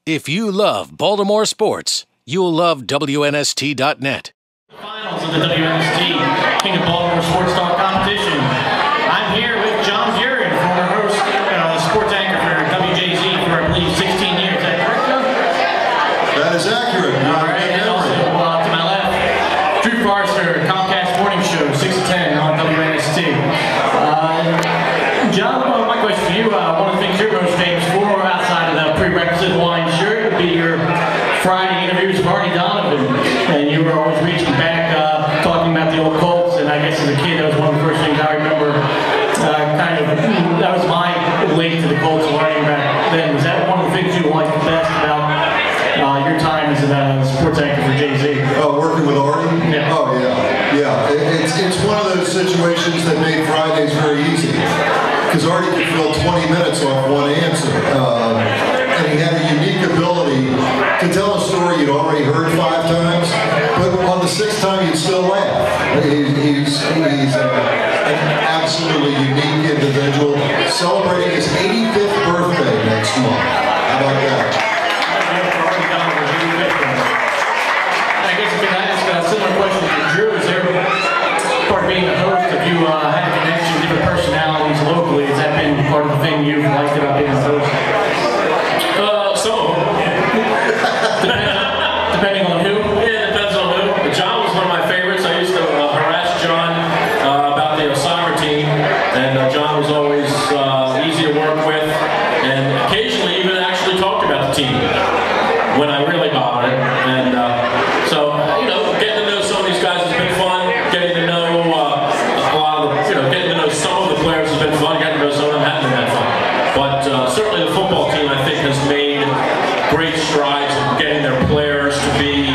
If you love Baltimore sports, you'll love WNST.net. Finals of the WNST King of Baltimore Sportstalk competition. I'm here with John Buren, former host, sports anchor for WJZ for, I believe, 16 years. Is that correct, John? That is accurate. All right, and also to my left, Drew Forrester, Comcast Morning Show, 6 to 10 on WNST. John, my question for you, one of the things you're most famous for, outside of the prerequisite Hawaiian shirt, would be your Friday interviews with Artie Donovan, and you were always reaching back, talking about the old Colts, and I guess as a kid that was one of the first things I remember, that was my link to the Colts learning back then. Was that one of the things you liked the best about your time as a sports anchor for Jay-Z? Oh, working with Artie? Yeah. Oh, yeah. Yeah, it's one of those situations that made Fridays very easy, because Artie could fill 20 minutes off one answer. And he had a unique ability to tell a story you'd already heard 5 times, but on the 6th time you'd still laugh. He's an absolutely unique individual, celebrating his 85th birthday next month. How about that? I guess I can ask a similar question to Drew. Is there, part of being a host, if you had a connection to different personalities locally, has that been part of the thing you've liked about being a host? Depending on who? Yeah, it depends on who. John was one of my favorites. I used to harass John about the soccer team, and John was always easy to work with, and occasionally even actually talked about the team when I really bothered it. And so, getting to know some of these guys has been fun. Getting to know a lot of getting to know some of the players has been fun. Getting to know some of them hasn't been that fun. But certainly the football team, I think, has made great strides in getting their players to be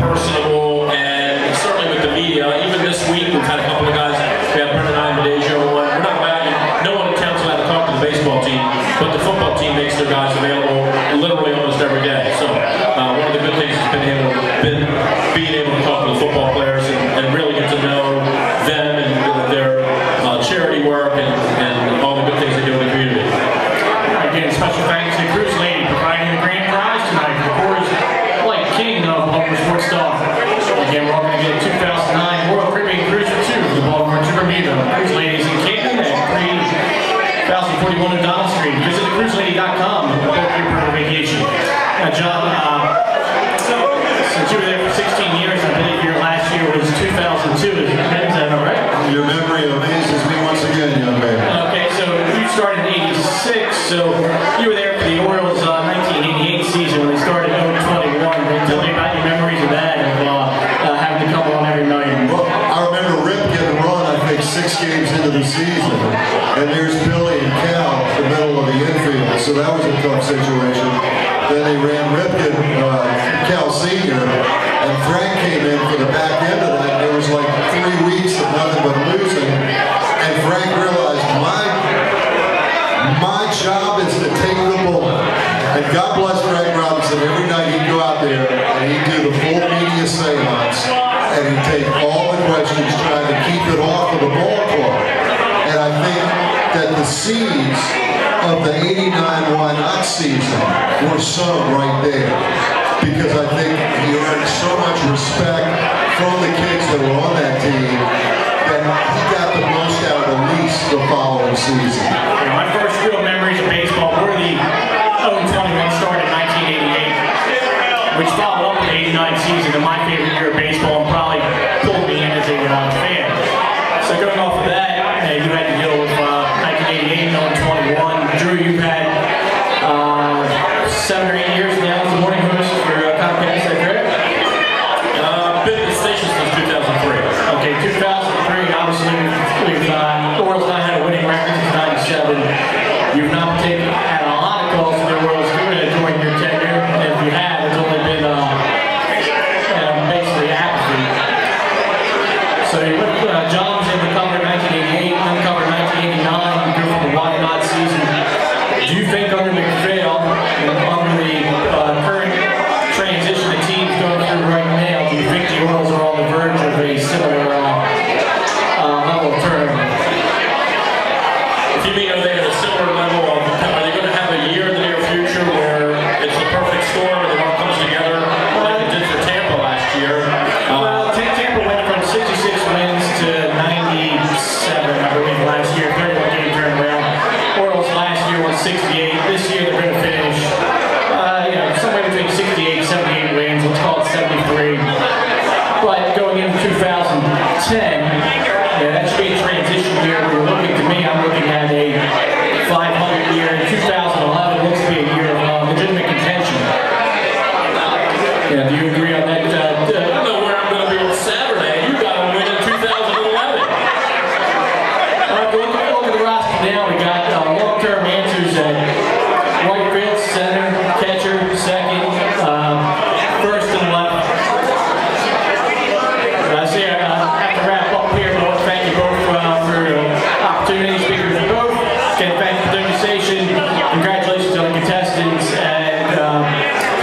personable, and certainly with the media. Even this week, we've had a couple of guys. We have Brendan and we're not allowed, no one in town's allowed to talk to the baseball team, but the football team makes their guys available literally almost every day. So one of the good things has been being able to talk to the football players and really get to know them and their charity work and all the good things they do in the community. Again, special thanks to Cruise Lady providing the grand prize tonight for Coors Light King of Baltimore Sportstalk. Again, we're all going to get a 2009 Royal Caribbean Cruise for 2 for the Baltimore to Bermuda. Cruise Ladies in Canton at 3041 O'Donnell Street. Visit thecruiselady.com and book your perfect vacation. Now, John, since you were there for 16 years, I believe your last year was 2002. Is that all right? Your memory amazes me once again, young man. Okay, so you started in '86, so you were there for the Orioles' 1988 season when they started 0-21. Tell me about your memories of that and having to come on every night. Well, I remember Rip getting run, I think, 6 games into the season, and there's Billy and Cal in the middle of the infield, so that was a tough situation. Then they ran Ripken, Cal Sr., and Frank came in for the back end of that. There was like 3 weeks of nothing but losing, and Frank realized my job is to take the ball. And God bless Frank Robinson, every night he'd go out there and he'd do the full media seance, and he'd take all the questions trying to keep it off of the ball club. And I think that the seeds of the '89 Why Not season were sown right there, because I think he earned so much respect from the kids that were on that team that he got the most out of the least the following season. My first real memories of baseball were the 0-21 start in 1988, which followed up the '89 season, and my favorite year of baseball, and probably pulled me in as a fan. So going off of that, you had to deal with 1988, 0-21. Drew, you've had 7 or 8 years now as the morning host for Comcast, is that correct? Been at the station since 2003. Okay, 2003, obviously, the Orioles not had a winning record since '97. You've not taken a lot of calls for the Orioles during your tenure, and if you have, it's only been basically apathy. So John was able to cover 1988, uncovered 1989, you grew from the Why Not season. Do you think under McPhail and under the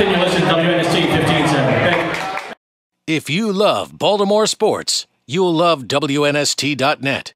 Continue listening to WNST 1570. Thank you. If you love Baltimore sports, you'll love WNST.net.